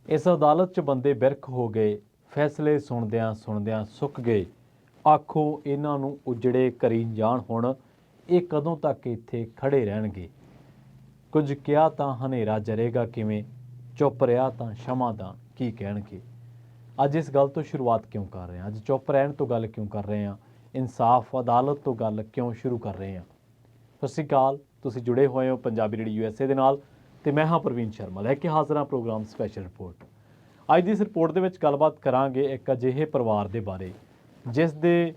इस अदालत च बंदे बिरख हो गए, फैसले सुनदियां सुनदियां सुक गए। आखो इन्हां नूं उजड़े करी जाण हुण, ये कदों तक इत्थे खड़े रहणगे। कुछ किहा तां हनेरा जरेगा किवें, चुप रहा तां क्षमादान की कहणगे। ਅੱਜ इस गल तो शुरुआत क्यों कर रहे हैं, ਅੱਜ चुप रहण तो गल क्यों कर रहे हैं, इंसाफ अदालत तो गल क्यों शुरू कर रहे हैं। सत श्री अकाल, तुसीं जुड़े हुए हो पंजाबी रेडियो USA ਦੇ ਨਾਲ ਤੇ मैं हाँ प्रवीण शर्मा ਲੈ ਕੇ ਹਾਜ਼ਰ ਹਾਂ प्रोग्राम स्पैशल रिपोर्ट। ਅੱਜ ਦੀ ਇਸ ਰਿਪੋर्ट ਦੇ ਵਿੱਚ ਗੱਲਬਾਤ ਕਰਾਂਗੇ ਇੱਕ ਅਜਿਹੇ ਪਰਿਵਾਰ ਦੇ ਬਾਰੇ ਜਿਸ ਦੇ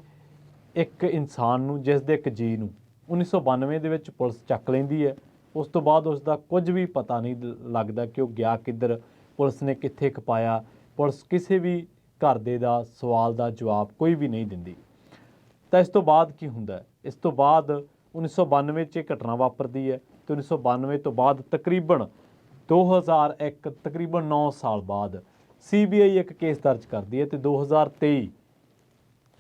ਇੱਕ ਇਨਸਾਨ ਨੂੰ, ਜਿਸ ਦੇ ਇੱਕ ਜੀ ਨੂੰ 1992 ਦੇ ਵਿੱਚ ਪੁਲਿਸ ਚੱਕ ਲੈਂਦੀ ਹੈ। ਉਸ ਤੋਂ ਬਾਅਦ ਉਸ ਦਾ ਕੁਝ ਵੀ ਪਤਾ ਨਹੀਂ ਲੱਗਦਾ ਕਿ ਉਹ ਗਿਆ ਕਿੱਧਰ, ਪੁਲਿਸ ਨੇ ਕਿੱਥੇ ਖਪਾਇਆ। ਪੁਲਿਸ ਕਿਸੇ ਵੀ ਘਰ ਦੇ ਦਾ ਸਵਾਲ ਦਾ ਜਵਾਬ ਕੋਈ ਵੀ ਨਹੀਂ ਦਿੰਦੀ। ਤਾਂ ਇਸ ਤੋਂ ਬਾਅਦ ਕੀ ਹੁੰਦਾ? ਇਸ ਤੋਂ ਬਾਅਦ 1992 'ਚ ਇਹ ਘਟਨਾ ਵਾਪਰਦੀ ਹੈ ਅਤੇ 1992 ਤੋਂ ਬਾਅਦ ਤਕਰੀਬਨ 2001 ਤਕਰੀਬਨ 9 ਸਾਲ ਬਾਅਦ CBI ਇੱਕ ਕੇਸ ਦਰਜ ਕਰਦੀ ਹੈ ਅਤੇ 2023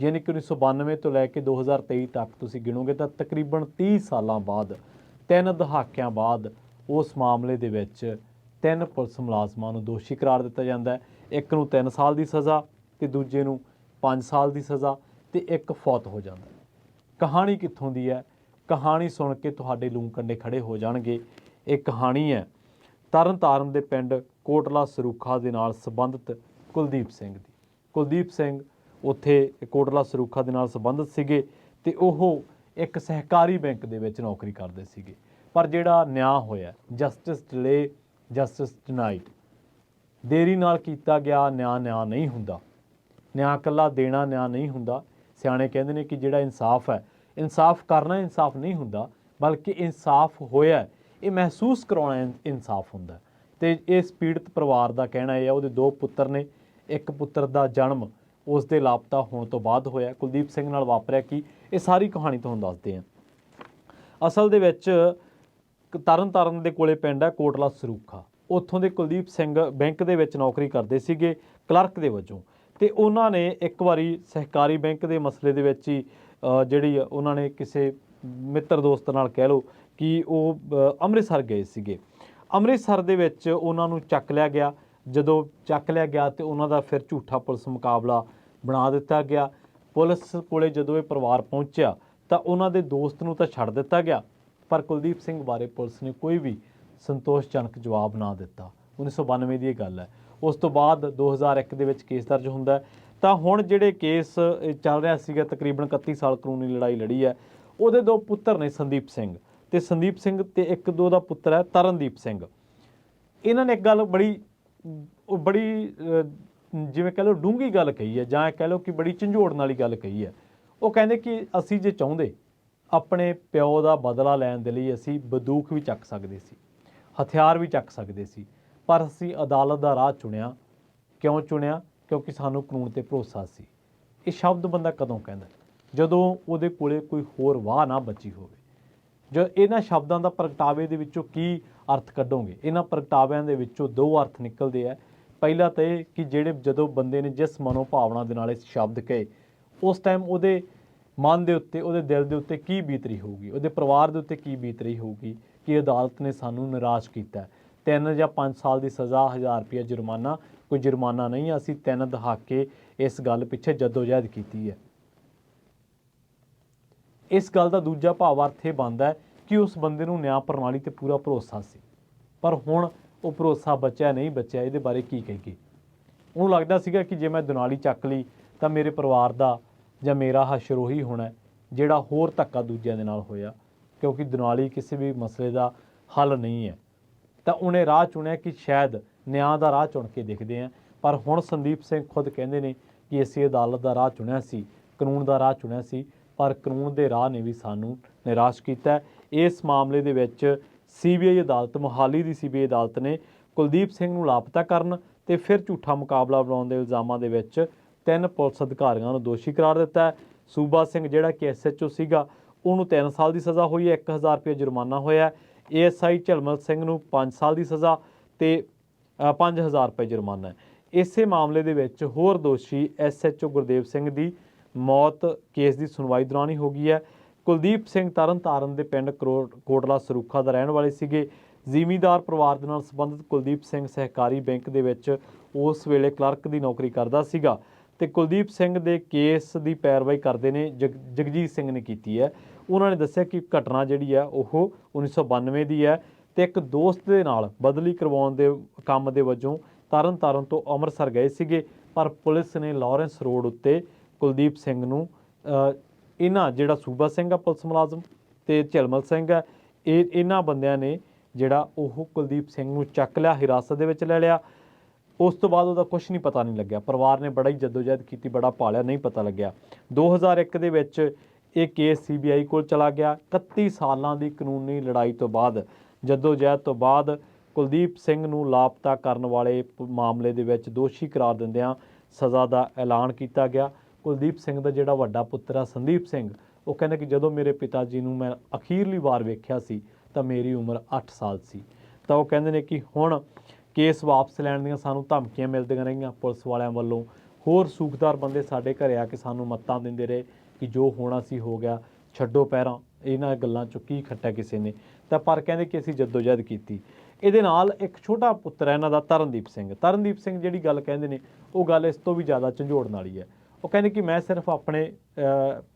ਯਾਨੀ ਕਿ 1992 ਤੋਂ ਲੈ ਕੇ 2023 ਤੱਕ ਤੁਸੀਂ ਗਿਣੋਗੇ ਤਾਂ ਤਕਰੀਬਨ 30 ਸਾਲਾਂ ਬਾਅਦ, 3 ਦਹਾਕਿਆਂ ਬਾਅਦ ਉਸ ਮਾਮਲੇ ਦੇ ਵਿੱਚ 3 ਪੁਲਿਸ ਮੁਲਾਜ਼ਮਾਂ ਨੂੰ ਦੋਸ਼ੀ ਕਰਾਰ ਦਿੱਤਾ ਜਾਂਦਾ ਹੈ। ਇੱਕ ਨੂੰ 3 ਸਾਲ ਦੀ ਸਜ਼ਾ ਅਤੇ ਦੂਜੇ ਨੂੰ 5 ਸਾਲ ਦੀ ਸਜ਼ਾ ਅਤੇ ਇੱਕ ਫੌਤ ਹੋ ਜਾਂਦਾ। ਕਹਾਣੀ ਕਿੱਥੋਂ ਦੀ ਹੈ? ਕਹਾਣੀ ਸੁਣ ਕੇ ਤੁਹਾਡੇ ਲੂੰ ਕੰਡੇ ਖੜੇ ਹੋ ਜਾਣਗੇ। ਇਹ ਕਹਾਣੀ ਹੈ ਤਰਨ ਤਾਰਨ ਦੇ ਪਿੰਡ ਕੋਟਲਾ ਸਰੂਖਾ ਦੇ ਨਾਲ ਸੰਬੰਧਿਤ ਕੁਲਦੀਪ ਸਿੰਘ ਦੀ। ਕੁਲਦੀਪ ਸਿੰਘ ਉੱਥੇ ਕੋਟਲਾ ਸਰੂਖਾ ਦੇ ਨਾਲ ਸੰਬੰਧਿਤ ਸੀਗੇ ਅਤੇ ਉਹ ਇੱਕ ਸਹਿਕਾਰੀ ਬੈਂਕ ਦੇ ਵਿੱਚ ਨੌਕਰੀ ਕਰਦੇ ਸੀਗੇ। ਪਰ ਜਿਹੜਾ ਨਿਆਂ ਹੋਇਆ, ਜਸਟਿਸ ਡਿਲੇ ਜਸਟਿਸ ਡਿਨਾਈਡ, ਦੇਰੀ ਨਾਲ ਕੀਤਾ ਗਿਆ ਨਿਆਂ ਨਹੀਂ ਹੁੰਦਾ। ਨਿਆਂ ਇਕੱਲਾ ਦੇਣਾ ਨਿਆਂ ਨਹੀਂ ਹੁੰਦਾ। ਸਿਆਣੇ ਕਹਿੰਦੇ ਨੇ ਕਿ ਜਿਹੜਾ ਇਨਸਾਫ ਹੈ, ਇਨਸਾਫ ਕਰਨਾ ਇਨਸਾਫ ਨਹੀਂ ਹੁੰਦਾ, ਬਲਕਿ ਇਨਸਾਫ ਹੋਇਆ ਇਹ ਮਹਿਸੂਸ ਕਰਾਉਣਾ ਇਨਸਾਫ ਹੁੰਦਾ। ਅਤੇ ਇਸ ਪੀੜਤ ਪਰਿਵਾਰ ਦਾ ਕਹਿਣਾ ਇਹ ਹੈ, ਉਹਦੇ 2 ਪੁੱਤਰ ਨੇ। ਇੱਕ ਪੁੱਤਰ ਦਾ ਜਨਮ ਉਸ ਦੇ ਲਾਪਤਾ ਹੋਣ ਤੋਂ ਬਾਅਦ ਹੋਇਆ। ਕੁਲਦੀਪ ਸਿੰਘ ਨਾਲ ਵਾਪਰਿਆ ਕੀ, ਇਹ ਸਾਰੀ ਕਹਾਣੀ ਤੁਹਾਨੂੰ ਦੱਸਦੇ ਹਾਂ। ਅਸਲ ਦੇ ਵਿੱਚ ਤਰਨ ਤਾਰਨ ਦੇ ਕੋਲੇ ਪਿੰਡ ਹੈ ਕੋਟਲਾ ਸਰੂਖਾ। ਉੱਥੋਂ ਦੇ ਕੁਲਦੀਪ ਸਿੰਘ ਬੈਂਕ ਦੇ ਵਿੱਚ ਨੌਕਰੀ ਕਰਦੇ ਸੀਗੇ ਕਲਰਕ ਦੇ ਵਜੋਂ। ਅਤੇ ਉਹਨਾਂ ਨੇ ਇੱਕ ਵਾਰੀ ਸਹਿਕਾਰੀ ਬੈਂਕ ਦੇ ਮਸਲੇ ਦੇ ਵਿੱਚ ਹੀ ਜਿਹੜੀ ਉਹਨਾਂ ਨੇ ਕਿਸੇ ਮਿੱਤਰ ਦੋਸਤ ਨਾਲ ਕਹਿ ਲਓ ਕਿ ਉਹ ਅੰਮ੍ਰਿਤਸਰ ਗਏ ਸੀਗੇ। ਅੰਮ੍ਰਿਤਸਰ ਦੇ ਵਿੱਚ ਉਹਨਾਂ ਨੂੰ ਚੱਕ ਲਿਆ ਗਿਆ। ਜਦੋਂ ਚੱਕ ਲਿਆ ਗਿਆ ਅਤੇ ਉਹਨਾਂ ਦਾ ਫਿਰ ਝੂਠਾ ਪੁਲਿਸ ਮੁਕਾਬਲਾ ਬਣਾ ਦਿੱਤਾ ਗਿਆ। ਪੁਲਿਸ ਕੋਲੇ ਜਦੋਂ ਇਹ ਪਰਿਵਾਰ ਪਹੁੰਚਿਆ ਤਾਂ ਉਹਨਾਂ ਦੇ ਦੋਸਤ ਨੂੰ ਤਾਂ ਛੱਡ ਦਿੱਤਾ ਗਿਆ, ਪਰ ਕੁਲਦੀਪ ਸਿੰਘ ਬਾਰੇ ਪੁਲਿਸ ਨੇ ਕੋਈ ਵੀ ਸੰਤੋਸ਼ਜਨਕ ਜਵਾਬ ਨਾ ਦਿੱਤਾ। 1992 ਦੀ ਇਹ ਗੱਲ ਹੈ। ਉਸ ਤੋਂ ਬਾਅਦ 2001 ਦੇ ਵਿੱਚ ਕੇਸ ਦਰਜ ਹੁੰਦਾ। ਤਾਂ ਹੁਣ ਜਿਹੜੇ ਕੇਸ ਚੱਲ ਰਿਹਾ ਸੀਗਾ, ਤਕਰੀਬਨ 31 ਸਾਲ ਕਾਨੂੰਨੀ ਲੜਾਈ ਲੜੀ ਹੈ। ਉਹਦੇ 2 ਪੁੱਤਰ ਨੇ, ਸੰਦੀਪ ਸਿੰਘ ਅਤੇ ਸੰਦੀਪ ਸਿੰਘ, ਅਤੇ ਇੱਕ 2 ਦਾ ਪੁੱਤਰ ਹੈ ਤਰਨਦੀਪ ਸਿੰਘ। ਇਹਨਾਂ ਨੇ ਇੱਕ ਗੱਲ ਬੜੀ ਜਿਵੇਂ ਕਹਿ ਲਓ ਡੂੰਘੀ ਗੱਲ ਕਹੀ ਹੈ, ਜਾਂ ਕਹਿ ਲਓ ਕਿ ਬੜੀ ਝੰਜੋੜਨ ਵਾਲੀ ਗੱਲ ਕਹੀ ਹੈ। ਉਹ ਕਹਿੰਦੇ ਕਿ ਅਸੀਂ ਜੇ ਚਾਹੁੰਦੇ ਆਪਣੇ ਪਿਓ ਦਾ ਬਦਲਾ ਲੈਣ ਦੇ ਲਈ ਅਸੀਂ ਬੰਦੂਕ ਵੀ ਚੱਕ ਸਕਦੇ ਸੀ, ਹਥਿਆਰ ਵੀ ਚੱਕ ਸਕਦੇ ਸੀ, ਪਰ ਅਸੀਂ ਅਦਾਲਤ ਦਾ ਰਾਹ ਚੁਣਿਆ। ਕਿਉਂ ਚੁਣਿਆ? ਕਿਉਂਕਿ ਸਾਨੂੰ ਕਾਨੂੰਨ 'ਤੇ ਭਰੋਸਾ ਸੀ। ਇਹ ਸ਼ਬਦ ਬੰਦਾ ਕਦੋਂ ਕਹਿੰਦਾ? ਜਦੋਂ ਉਹਦੇ ਕੋਲੇ ਕੋਈ ਹੋਰ ਵਾਹ ਨਾ ਬਚੀ ਹੋਵੇ। ਜੋ ਇਹਨਾਂ ਸ਼ਬਦਾਂ ਦਾ ਪ੍ਰਗਟਾਵੇ ਦੇ ਵਿੱਚੋਂ ਕੀ ਅਰਥ ਕੱਢੋਗੇ? ਇਹਨਾਂ ਪ੍ਰਗਟਾਵਿਆਂ ਦੇ ਵਿੱਚੋਂ 2 ਅਰਥ ਨਿਕਲਦੇ ਆ। ਪਹਿਲਾ ਤਾਂ ਇਹ ਕਿ ਜਿਹੜੇ ਜਦੋਂ ਬੰਦੇ ਨੇ ਜਿਸ ਮਨੋਭਾਵਨਾ ਦੇ ਨਾਲ ਇਹ ਸ਼ਬਦ ਕਹੇ, ਉਸ ਟਾਈਮ ਉਹਦੇ ਮਨ ਦੇ ਉੱਤੇ, ਉਹਦੇ ਦਿਲ ਦੇ ਉੱਤੇ ਕੀ ਬੀਤ ਰਹੀ ਹੋਊਗੀ, ਉਹਦੇ ਪਰਿਵਾਰ ਦੇ ਉੱਤੇ ਕੀ ਬੀਤ ਰਹੀ ਹੋਊਗੀ ਕਿ ਅਦਾਲਤ ਨੇ ਸਾਨੂੰ ਨਿਰਾਸ਼ ਕੀਤਾ। 3 ਜਾਂ 5 ਸਾਲ ਦੀ ਸਜ਼ਾ, 1000 ਰੁਪਇਆ ਜੁਰਮਾਨਾ, ਕੋਈ ਜੁਰਮਾਨਾ ਨਹੀਂ। ਅਸੀਂ 3 ਦਹਾਕੇ ਇਸ ਗੱਲ ਪਿੱਛੇ ਜੱਦੋਜਹਿਦ ਕੀਤੀ ਹੈ। ਇਸ ਗੱਲ ਦਾ ਦੂਜਾ ਭਾਵ ਅਰਥ ਇਹ ਬਣਦਾ ਕਿ ਉਸ ਬੰਦੇ ਨੂੰ ਨਿਆਂ ਪ੍ਰਣਾਲੀ 'ਤੇ ਪੂਰਾ ਭਰੋਸਾ ਸੀ, ਪਰ ਹੁਣ ਉਹ ਭਰੋਸਾ ਬਚਿਆ ਨਹੀਂ ਬਚਿਆ, ਇਹਦੇ ਬਾਰੇ ਕੀ ਕਹੀਏ। ਉਹਨੂੰ ਲੱਗਦਾ ਸੀਗਾ ਕਿ ਜੇ ਮੈਂ ਦੁਨਾਲੀ ਚੱਕ ਲਈ ਤਾਂ ਮੇਰੇ ਪਰਿਵਾਰ ਦਾ ਜਾਂ ਮੇਰਾ ਹਸ਼ਰ ਉਹੀ ਹੋਣਾ ਜਿਹੜਾ ਹੋਰ ਧੱਕਾ ਦੂਜਿਆਂ ਦੇ ਨਾਲ ਹੋਇਆ, ਕਿਉਂਕਿ ਦੁਨਾਲੀ ਕਿਸੇ ਵੀ ਮਸਲੇ ਦਾ ਹੱਲ ਨਹੀਂ ਹੈ। ਤਾਂ ਉਹਨੇ ਰਾਹ ਚੁਣਿਆ ਕਿ ਸ਼ਾਇਦ ਨਿਆਂ ਦਾ ਰਾਹ ਚੁਣ ਕੇ ਦੇਖਦੇ ਹਾਂ। ਪਰ ਹੁਣ ਸੰਦੀਪ ਸਿੰਘ ਖੁਦ ਕਹਿੰਦੇ ਨੇ ਕਿ ਅਸੀਂ ਅਦਾਲਤ ਦਾ ਰਾਹ ਚੁਣਿਆ ਸੀ, ਕਾਨੂੰਨ ਦਾ ਰਾਹ ਚੁਣਿਆ ਸੀ, ਪਰ ਕਾਨੂੰਨ ਦੇ ਰਾਹ ਨੇ ਵੀ ਸਾਨੂੰ ਨਿਰਾਸ਼ ਕੀਤਾ। ਇਸ ਮਾਮਲੇ ਦੇ ਵਿੱਚ CBI ਅਦਾਲਤ, ਮੋਹਾਲੀ ਦੀ CBI ਅਦਾਲਤ ਨੇ ਕੁਲਦੀਪ ਸਿੰਘ ਨੂੰ ਲਾਪਤਾ ਕਰਨ ਅਤੇ ਫਿਰ ਝੂਠਾ ਮੁਕਾਬਲਾ ਬਣਾਉਣ ਦੇ ਇਲਜ਼ਾਮਾਂ ਦੇ ਵਿੱਚ 3 ਪੁਲਿਸ ਅਧਿਕਾਰੀਆਂ ਨੂੰ ਦੋਸ਼ੀ ਕਰਾਰ ਦਿੱਤਾ। ਸੂਬਾ ਸਿੰਘ ਜਿਹੜਾ ਕਿ SHO ਸੀਗਾ, ਉਹਨੂੰ 3 ਸਾਲ ਦੀ ਸਜ਼ਾ ਹੋਈ ਹੈ, 1000 ਰੁਪਏ ਜੁਰਮਾਨਾ ਹੋਇਆ। ASI ਝਲਮਲ ਸਿੰਘ ਨੂੰ 5 ਸਾਲ ਦੀ ਸਜ਼ਾ ਅਤੇ 5000 ਰੁਪਏ ਜੁਰਮਾਨਾ ਹੈ। ਇਸੇ ਮਾਮਲੇ ਦੇ ਵਿੱਚ ਹੋਰ ਦੋਸ਼ੀ SHO ਗੁਰਦੇਵ ਸਿੰਘ ਦੀ ਮੌਤ ਕੇਸ ਦੀ ਸੁਣਵਾਈ ਦੌਰਾਨ ਹੀ ਹੋ ਗਈ ਹੈ। ਕੁਲਦੀਪ ਸਿੰਘ ਤਰਨ ਤਾਰਨ ਦੇ ਪਿੰਡ ਕੋਟਲਾ ਸਰੂਖਾ ਦਾ ਰਹਿਣ ਵਾਲੇ ਸੀਗੇ। ਜ਼ਿਮੀਂਦਾਰ ਪਰਿਵਾਰ ਦੇ ਨਾਲ ਸੰਬੰਧਿਤ ਕੁਲਦੀਪ ਸਿੰਘ ਸਹਿਕਾਰੀ ਬੈਂਕ ਦੇ ਵਿੱਚ ਉਸ ਵੇਲੇ ਕਲਰਕ ਦੀ ਨੌਕਰੀ ਕਰਦਾ ਸੀਗਾ ਤੇ ਕੁਲਦੀਪ ਸਿੰਘ ਦੇ ਕੇਸ ਦੀ ਪੈਰਵਾਈ ਕਰਦੇ ਨੇ ਜਗਜੀਤ ਸਿੰਘ ਨੇ ਕੀਤੀ ਹੈ। ਉਹਨਾਂ ਨੇ ਦੱਸਿਆ ਕਿ ਘਟਨਾ ਜਿਹੜੀ ਹੈ ਉਹ 1992 ਦੀ ਹੈ ਤੇ ਇੱਕ ਦੋਸਤ ਦੇ ਨਾਲ ਬਦਲੀ ਕਰਵਾਉਣ ਦੇ ਕੰਮ ਦੇ ਵਜੋਂ ਤਰਨਤਾਰਨ ਤੋਂ ਅੰਮ੍ਰਿਤਸਰ ਗਏ ਸੀਗੇ, ਪਰ ਪੁਲਿਸ ਨੇ ਲਾਰੈਂਸ ਰੋਡ ਉੱਤੇ ਕੁਲਦੀਪ ਸਿੰਘ ਨੂੰ ਇਹਨਾਂ ਜਿਹੜਾ ਸੂਬਾ ਸਿੰਘ ਆ ਪੁਲਿਸ ਮੁਲਾਜ਼ਮ ਤੇ ਝਲਮਲ ਸਿੰਘ ਆ, ਇਹਨਾਂ ਬੰਦਿਆਂ ਨੇ ਜਿਹੜਾ ਉਹ ਕੁਲਦੀਪ ਸਿੰਘ ਨੂੰ ਚੱਕ ਲਿਆ, ਹਿਰਾਸਤ ਦੇ ਵਿੱਚ ਲੈ ਲਿਆ। ਉਸ ਤੋਂ ਬਾਅਦ ਉਹਦਾ ਕੁਝ ਨਹੀਂ ਪਤਾ ਨਹੀਂ ਲੱਗਿਆ। ਪਰਿਵਾਰ ਨੇ ਬੜਾ ਹੀ ਜਦੋਜਹਿਦ ਕੀਤੀ, ਬੜਾ ਭਾਲਿਆ, ਨਹੀਂ ਪਤਾ ਲੱਗਿਆ। 2001 ਦੇ ਵਿੱਚ ਇਹ ਕੇਸ CBI ਕੋਲ ਚਲਾ ਗਿਆ। 31 ਸਾਲਾਂ ਦੀ ਕਾਨੂੰਨੀ ਲੜਾਈ ਤੋਂ ਬਾਅਦ, ਜਦੋਜਹਿਦ ਤੋਂ ਬਾਅਦ ਕੁਲਦੀਪ ਸਿੰਘ ਨੂੰ ਲਾਪਤਾ ਕਰਨ ਵਾਲੇ ਮਾਮਲੇ ਦੇ ਵਿੱਚ ਦੋਸ਼ੀ ਕਰਾਰ ਦਿੰਦਿਆਂ ਸਜ਼ਾ ਦਾ ਐਲਾਨ ਕੀਤਾ ਗਿਆ। ਕੁਲਦੀਪ ਸਿੰਘ ਦਾ ਜਿਹੜਾ ਵੱਡਾ ਪੁੱਤਰ ਆ ਸੰਦੀਪ ਸਿੰਘ, ਉਹ ਕਹਿੰਦਾ ਕਿ ਜਦੋਂ ਮੇਰੇ ਪਿਤਾ ਜੀ ਨੂੰ ਮੈਂ ਅਖੀਰਲੀ ਵਾਰ ਵੇਖਿਆ ਸੀ ਤਾਂ ਮੇਰੀ ਉਮਰ 8 ਸਾਲ ਸੀ। ਤਾਂ ਉਹ ਕਹਿੰਦੇ ਨੇ ਕਿ ਹੁਣ ਕੇਸ ਵਾਪਸ ਲੈਣ ਦੀਆਂ ਸਾਨੂੰ ਧਮਕੀਆਂ ਮਿਲਦੀਆਂ ਰਹੀਆਂ ਪੁਲਿਸ ਵਾਲਿਆਂ ਵੱਲੋਂ। ਹੋਰ ਸੂਖਦਾਰ ਬੰਦੇ ਸਾਡੇ ਘਰੇ ਆ ਕੇ ਸਾਨੂੰ ਮੱਤਾਂ ਦਿੰਦੇ ਰਹੇ ਕਿ ਜੋ ਹੋਣਾ ਸੀ ਹੋ ਗਿਆ, ਛੱਡੋ ਪੈਰਾਂ, ਇਹਨਾਂ ਗੱਲਾਂ 'ਚੋਂ ਕੀ ਖੱਟਿਆ ਕਿਸੇ ਨੇ। ਤਾਂ ਪਰ ਕਹਿੰਦੇ ਕਿ ਅਸੀਂ ਜਦੋਜਹਿਦ ਕੀਤੀ। ਇਹਦੇ ਨਾਲ ਇੱਕ ਛੋਟਾ ਪੁੱਤਰ ਹੈ ਇਹਨਾਂ ਦਾ ਤਰਨਦੀਪ ਸਿੰਘ। ਤਰਨਦੀਪ ਸਿੰਘ ਜਿਹੜੀ ਗੱਲ ਕਹਿੰਦੇ ਨੇ ਉਹ ਗੱਲ ਇਸ ਤੋਂ ਵੀ ਜ਼ਿਆਦਾ ਝੰਜੋੜਨ ਵਾਲੀ ਹੈ। ਉਹ ਕਹਿੰਦੇ ਕਿ ਮੈਂ ਸਿਰਫ ਆਪਣੇ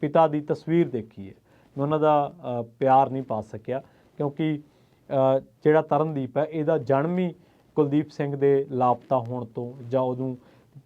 ਪਿਤਾ ਦੀ ਤਸਵੀਰ ਦੇਖੀ ਹੈ, ਮੈਂ ਉਹਨਾਂ ਦਾ ਪਿਆਰ ਨਹੀਂ ਪਾ ਸਕਿਆ, ਕਿਉਂਕਿ ਜਿਹੜਾ ਤਰਨਦੀਪ ਹੈ ਇਹਦਾ ਜਨਮ ਹੀ ਕੁਲਦੀਪ ਸਿੰਘ ਦੇ ਲਾਪਤਾ ਹੋਣ ਤੋਂ ਜਾਂ ਉਦੋਂ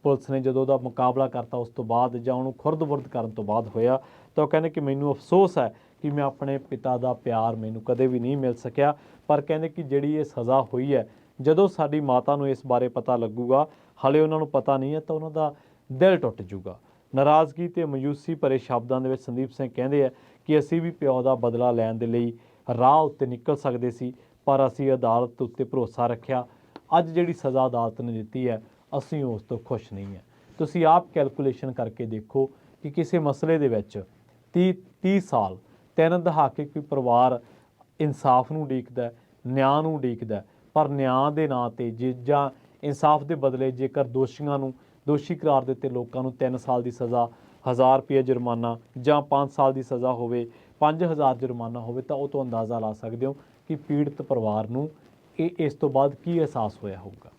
ਪੁਲਿਸ ਨੇ ਜਦੋਂ ਉਹਦਾ ਮੁਕਾਬਲਾ ਕਰਤਾ ਉਸ ਤੋਂ ਬਾਅਦ ਜਾਂ ਉਹਨੂੰ ਖੁਰਦ-ਬੁਰਦ ਕਰਨ ਤੋਂ ਬਾਅਦ ਹੋਇਆ। ਤਾਂ ਉਹ ਕਹਿੰਦੇ ਕਿ ਮੈਨੂੰ ਅਫਸੋਸ ਹੈ ਕਿ ਮੈਂ ਆਪਣੇ ਪਿਤਾ ਦਾ ਪਿਆਰ ਮੈਨੂੰ ਕਦੇ ਵੀ ਨਹੀਂ ਮਿਲ ਸਕਿਆ। ਪਰ ਕਹਿੰਦੇ ਕਿ ਜਿਹੜੀ ਇਹ ਸਜ਼ਾ ਹੋਈ ਹੈ, ਜਦੋਂ ਸਾਡੀ ਮਾਤਾ ਨੂੰ ਇਸ ਬਾਰੇ ਪਤਾ ਲੱਗੂਗਾ, ਹਾਲੇ ਉਹਨਾਂ ਨੂੰ ਪਤਾ ਨਹੀਂ ਹੈ, ਤਾਂ ਉਹਨਾਂ ਦਾ ਦਿਲ ਟੁੱਟ ਜੂਗਾ। ਨਾਰਾਜ਼ਗੀ ਤੇ ਮਾਯੂਸੀ ਭਰੇ ਸ਼ਬਦਾਂ ਦੇ ਵਿੱਚ ਸੰਦੀਪ ਸਿੰਘ ਕਹਿੰਦੇ ਆ ਕਿ ਅਸੀਂ ਵੀ ਪਿਓ ਦਾ ਬਦਲਾ ਲੈਣ ਦੇ ਲਈ ਰਾਹ ਉੱਤੇ ਨਿਕਲ ਸਕਦੇ ਸੀ, ਪਰ ਅਸੀਂ ਅਦਾਲਤ ਉੱਤੇ ਭਰੋਸਾ ਰੱਖਿਆ। ਅੱਜ ਜਿਹੜੀ ਸਜ਼ਾ ਅਦਾਲਤ ਨੇ ਦਿੱਤੀ ਹੈ, ਅਸੀਂ ਉਸ ਤੋਂ ਖੁਸ਼ ਨਹੀਂ ਹੈ। ਤੁਸੀਂ ਆਪ ਕੈਲਕੂਲੇਸ਼ਨ ਕਰਕੇ ਦੇਖੋ ਕਿ ਕਿਸੇ ਮਸਲੇ ਦੇ ਵਿੱਚ 30 ਸਾਲ 3 ਦਹਾਕੇ ਕੋਈ ਪਰਿਵਾਰ ਇਨਸਾਫ ਨੂੰ ਉਡੀਕਦਾ, ਨਿਆਂ ਨੂੰ ਉਡੀਕਦਾ, ਪਰ ਨਿਆਂ ਦੇ ਨਾਂ 'ਤੇ ਜਾਂ ਇਨਸਾਫ ਦੇ ਬਦਲੇ ਜੇਕਰ ਦੋਸ਼ੀਆਂ ਨੂੰ ਦੋਸ਼ੀ ਕਰਾਰ ਦਿੱਤੇ ਲੋਕਾਂ ਨੂੰ 3 ਸਾਲ ਦੀ ਸਜ਼ਾ, 1000 ਰੁਪਏ ਜੁਰਮਾਨਾ ਜਾਂ 5 ਸਾਲ ਦੀ ਸਜ਼ਾ ਹੋਵੇ, 5000 ਜੁਰਮਾਨਾ ਹੋਵੇ, ਤਾਂ ਉਹ ਤੋਂ ਅੰਦਾਜ਼ਾ ਲਾ ਸਕਦੇ ਹੋ ਕਿ ਪੀੜਤ ਪਰਿਵਾਰ ਨੂੰ ਇਸ ਤੋਂ ਬਾਅਦ ਕੀ ਅਹਿਸਾਸ ਹੋਇਆ ਹੋਊਗਾ।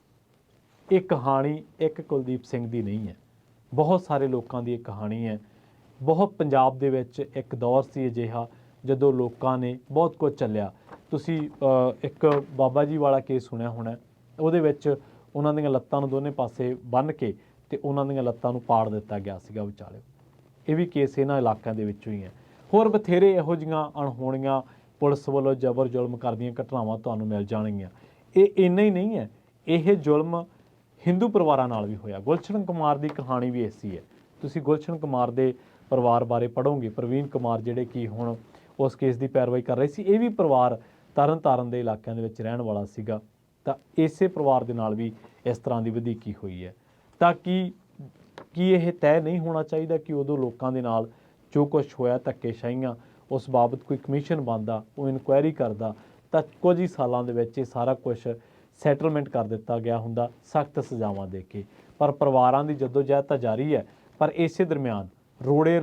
ਇਹ ਕਹਾਣੀ ਇੱਕ ਕੁਲਦੀਪ ਸਿੰਘ ਦੀ ਨਹੀਂ ਹੈ, ਬਹੁਤ ਸਾਰੇ ਲੋਕਾਂ ਦੀ ਇਹ ਕਹਾਣੀ ਹੈ। ਬਹੁਤ ਪੰਜਾਬ ਦੇ ਵਿੱਚ ਇੱਕ ਦੌਰ ਸੀ ਅਜਿਹਾ ਜਦੋਂ ਲੋਕਾਂ ਨੇ ਬਹੁਤ ਕੁਝ ਚੱਲਿਆ। ਤੁਸੀਂ ਇੱਕ ਬਾਬਾ ਜੀ ਵਾਲਾ ਕੇਸ ਸੁਣਿਆ ਹੋਣਾ, ਉਹਦੇ ਵਿੱਚ ਉਹਨਾਂ ਦੀਆਂ ਲੱਤਾਂ ਨੂੰ ਦੋਨੇ ਪਾਸੇ ਬੰਨ੍ਹ ਕੇ ਤੇ ਉਹਨਾਂ ਦੀਆਂ ਲੱਤਾਂ ਨੂੰ ਪਾੜ ਦਿੱਤਾ ਗਿਆ ਸੀਗਾ ਵਿਚਾਲੇ। ਇਹ ਵੀ ਕੇਸ ਇਹਨਾਂ ਇਲਾਕਿਆਂ ਦੇ ਵਿੱਚੋਂ ਹੀ ਹੈ। ਹੋਰ ਬਥੇਰੇ ਇਹੋ ਜਿਹੀਆਂ ਅਣਹੋਣੀਆਂ ਪੁਲਿਸ ਵੱਲੋਂ ਜ਼ਬਰ ਜ਼ੁਲਮ ਕਰਦੀਆਂ ਘਟਨਾਵਾਂ ਤੁਹਾਨੂੰ ਮਿਲ ਜਾਣਗੀਆਂ। ਇਹ ਇੰਨਾ ਹੀ ਨਹੀਂ ਹੈ, ਇਹ ਜ਼ੁਲਮ ਹਿੰਦੂ ਪਰਿਵਾਰਾਂ ਨਾਲ ਵੀ ਹੋਇਆ। ਗੁਲਸ਼ਨ ਕੁਮਾਰ ਦੀ ਕਹਾਣੀ ਵੀ ਐਸੀ ਹੈ। ਤੁਸੀਂ ਗੁਲਸ਼ਨ ਕੁਮਾਰ ਦੇ ਪਰਿਵਾਰ ਬਾਰੇ ਪੜ੍ਹੋਗੇ, ਪ੍ਰਵੀਨ ਕੁਮਾਰ ਜਿਹੜੇ ਕਿ ਹੁਣ ਉਸ ਕੇਸ ਦੀ ਪੈਰਵਾਈ ਕਰ ਰਹੇ ਸੀ, ਇਹ ਵੀ ਪਰਿਵਾਰ ਤਰਨਤਾਰਨ ਦੇ ਇਲਾਕਿਆਂ ਦੇ ਵਿੱਚ ਰਹਿਣ ਵਾਲਾ ਸੀਗਾ। ਤਾਂ ਇਸੇ ਪਰਿਵਾਰ ਦੇ ਨਾਲ ਵੀ ਇਸ ਤਰ੍ਹਾਂ ਦੀ ਵਧੀਕੀ ਹੋਈ ਹੈ। ਤਾਂ ਕੀ ਇਹ ਤੈਅ ਨਹੀਂ ਹੋਣਾ ਚਾਹੀਦਾ ਕਿ ਉਦੋਂ ਲੋਕਾਂ ਦੇ ਨਾਲ ਜੋ ਕੁਝ ਹੋਇਆ ਧੱਕੇਸ਼ਾਹੀਆਂ, ਉਸ ਬਾਬਤ ਕੋਈ ਕਮਿਸ਼ਨ ਬਣਦਾ, ਉਹ ਇਨਕੁਆਇਰੀ ਕਰਦਾ, ਤਾਂ ਕੁਝ ਹੀ ਸਾਲਾਂ ਦੇ ਵਿੱਚ ਇਹ ਸਾਰਾ ਕੁਝ ਸੈਟਲਮੈਂਟ ਕਰ ਦਿੱਤਾ ਗਿਆ ਹੁੰਦਾ ਸਖਤ ਸਜ਼ਾਵਾਂ ਦੇ ਕੇ। ਪਰ ਪਰਿਵਾਰਾਂ ਦੀ ਜਦੋਜਹਿਦ ਤਾਂ ਜਾਰੀ ਹੈ, ਪਰ ਇਸੇ ਦਰਮਿਆਨ ਰੋੜੇ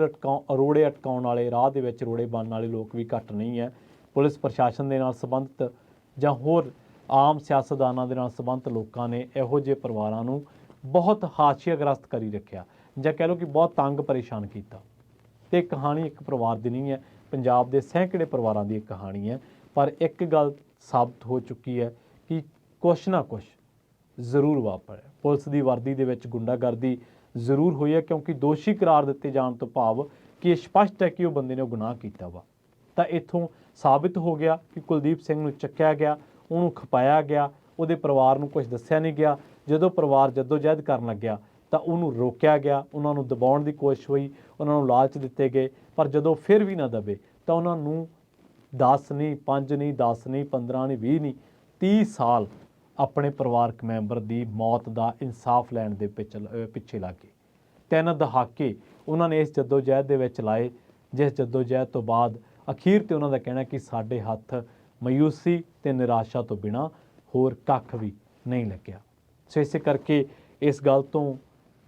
ਅਟਕਾਉਣ ਵਾਲੇ, ਰਾਹ ਦੇ ਵਿੱਚ ਰੋੜੇ ਬਣਨ ਵਾਲੇ ਲੋਕ ਵੀ ਘੱਟ ਨਹੀਂ ਹੈ। ਪੁਲਿਸ ਪ੍ਰਸ਼ਾਸਨ ਦੇ ਨਾਲ ਸੰਬੰਧਿਤ ਜਾਂ ਹੋਰ ਆਮ ਸਿਆਸਤਦਾਨਾਂ ਦੇ ਨਾਲ ਸੰਬੰਧਿਤ ਲੋਕਾਂ ਨੇ ਇਹੋ ਜਿਹੇ ਪਰਿਵਾਰਾਂ ਨੂੰ ਬਹੁਤ ਹਾਸ਼ੀਆਗ੍ਰਸਤ ਕਰੀ ਰੱਖਿਆ, ਜਾਂ ਕਹਿ ਲਓ ਕਿ ਬਹੁਤ ਤੰਗ ਪਰੇਸ਼ਾਨ ਕੀਤਾ। ਅਤੇ ਕਹਾਣੀ ਇੱਕ ਪਰਿਵਾਰ ਦੀ ਨਹੀਂ ਹੈ, ਪੰਜਾਬ ਦੇ ਸੈਂਕੜੇ ਪਰਿਵਾਰਾਂ ਦੀ ਇੱਕ ਕਹਾਣੀ ਹੈ। ਪਰ ਇੱਕ ਗੱਲ ਸਾਬਤ ਹੋ ਚੁੱਕੀ ਹੈ ਕਿ ਕੁਛ ਨਾ ਕੁਛ ਜ਼ਰੂਰ ਵਾਪਰਿਆ। ਪੁਲਿਸ ਦੀ ਵਰਦੀ ਦੇ ਵਿੱਚ ਗੁੰਡਾਗਰਦੀ ਜ਼ਰੂਰ ਹੋਈ ਹੈ, ਕਿਉਂਕਿ ਦੋਸ਼ੀ ਕਰਾਰ ਦਿੱਤੇ ਜਾਣ ਤੋਂ ਭਾਵ ਕਿ ਇਹ ਸਪਸ਼ਟ ਹੈ ਕਿ ਉਹ ਬੰਦੇ ਨੇ ਉਹ ਗੁਨਾਹ ਕੀਤਾ ਵਾ। ਤਾਂ ਇੱਥੋਂ ਸਾਬਿਤ ਹੋ ਗਿਆ ਕਿ ਕੁਲਦੀਪ ਸਿੰਘ ਨੂੰ ਚੱਕਿਆ ਗਿਆ, ਉਹਨੂੰ ਖਪਾਇਆ ਗਿਆ, ਉਹਦੇ ਪਰਿਵਾਰ ਨੂੰ ਕੁਝ ਦੱਸਿਆ ਨਹੀਂ ਗਿਆ। ਜਦੋਂ ਪਰਿਵਾਰ ਜਦੋਜਹਿਦ ਕਰਨ ਲੱਗਿਆ ਤਾਂ ਉਹਨੂੰ ਰੋਕਿਆ ਗਿਆ, ਉਹਨਾਂ ਨੂੰ ਦਬਾਉਣ ਦੀ ਕੋਸ਼ਿਸ਼ ਹੋਈ, ਉਹਨਾਂ ਨੂੰ ਲਾਲਚ ਦਿੱਤੇ ਗਏ, ਪਰ ਜਦੋਂ ਫਿਰ ਵੀ ਨਾ ਦਬੇ ਤਾਂ ਉਹਨਾਂ ਨੂੰ 10 ਨਹੀਂ, 5 ਨਹੀਂ, 10 ਨਹੀਂ, 15 ਨਹੀਂ, 20 ਨਹੀਂ, 30 ਸਾਲ ਆਪਣੇ ਪਰਿਵਾਰਕ ਮੈਂਬਰ ਦੀ ਮੌਤ ਦਾ ਇਨਸਾਫ ਲੈਣ ਦੇ ਪਿੱਛੇ ਲੱਗ ਗਏ। 3 ਦਹਾਕੇ ਉਹਨਾਂ ਨੇ ਇਸ ਜਦੋਜਹਿਦ ਦੇ ਵਿੱਚ ਲਾਏ, ਜਿਸ ਜਦੋਜਹਿਦ ਤੋਂ ਬਾਅਦ ਅਖੀਰ 'ਤੇ ਉਹਨਾਂ ਦਾ ਕਹਿਣਾ ਕਿ ਸਾਡੇ ਹੱਥ ਮਾਯੂਸੀ ਅਤੇ ਨਿਰਾਸ਼ਾ ਤੋਂ ਬਿਨਾਂ ਹੋਰ ਕੱਖ ਵੀ ਨਹੀਂ ਲੱਗਿਆ। ਸੋ ਇਸੇ ਕਰਕੇ ਇਸ ਗੱਲ ਤੋਂ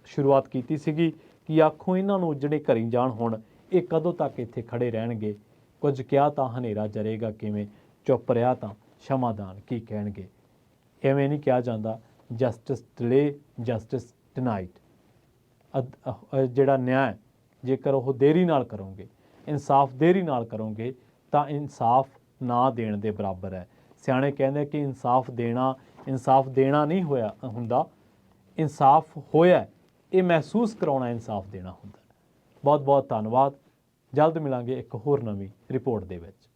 ਸ਼ੁਰੂਆਤ ਕੀਤੀ ਸੀਗੀ ਕਿ ਆਖੋ ਇਹਨਾਂ ਨੂੰ ਜਿਹੜੇ ਘਰੀ ਜਾਣ ਹੁਣ, ਇਹ ਕਦੋਂ ਤੱਕ ਇੱਥੇ ਖੜ੍ਹੇ ਰਹਿਣਗੇ। ਕੁਝ ਕਿਹਾ ਤਾਂ ਹਨੇਰਾ ਜਰੇਗਾ ਕਿਵੇਂ, ਚੁੱਪ ਰਿਹਾ ਤਾਂ ਸ਼ਮਾਦਾਨ ਕੀ ਕਹਿਣਗੇ। ਐਵੇਂ ਨਹੀਂ ਕਿਹਾ ਜਾਂਦਾ ਜਸਟਿਸ ਡਿਲੇ ਜਸਟਿਸ ਡਿਨਾਈਡ। ਜਿਹੜਾ ਨਿਆਂ ਜੇਕਰ ਉਹ ਦੇਰੀ ਨਾਲ ਕਰੋਗੇ, ਇਨਸਾਫ ਦੇਰੀ ਨਾਲ ਕਰੋਗੇ ਤਾਂ ਇਨਸਾਫ ਨਾ ਦੇਣ ਦੇ ਬਰਾਬਰ ਹੈ। ਸਿਆਣੇ ਕਹਿੰਦੇ ਕਿ ਇਨਸਾਫ ਦੇਣਾ ਨਹੀਂ ਹੋਇਆ ਹੁੰਦਾ, ਇਨਸਾਫ ਹੋਇਆ ਇਹ ਮਹਿਸੂਸ ਕਰਾਉਣਾ ਇਨਸਾਫ ਦੇਣਾ ਹੁੰਦਾ। ਬਹੁਤ ਬਹੁਤ ਧੰਨਵਾਦ। ਜਲਦ ਮਿਲਾਂਗੇ ਇੱਕ ਹੋਰ ਨਵੀਂ ਰਿਪੋਰਟ ਦੇ ਵਿੱਚ।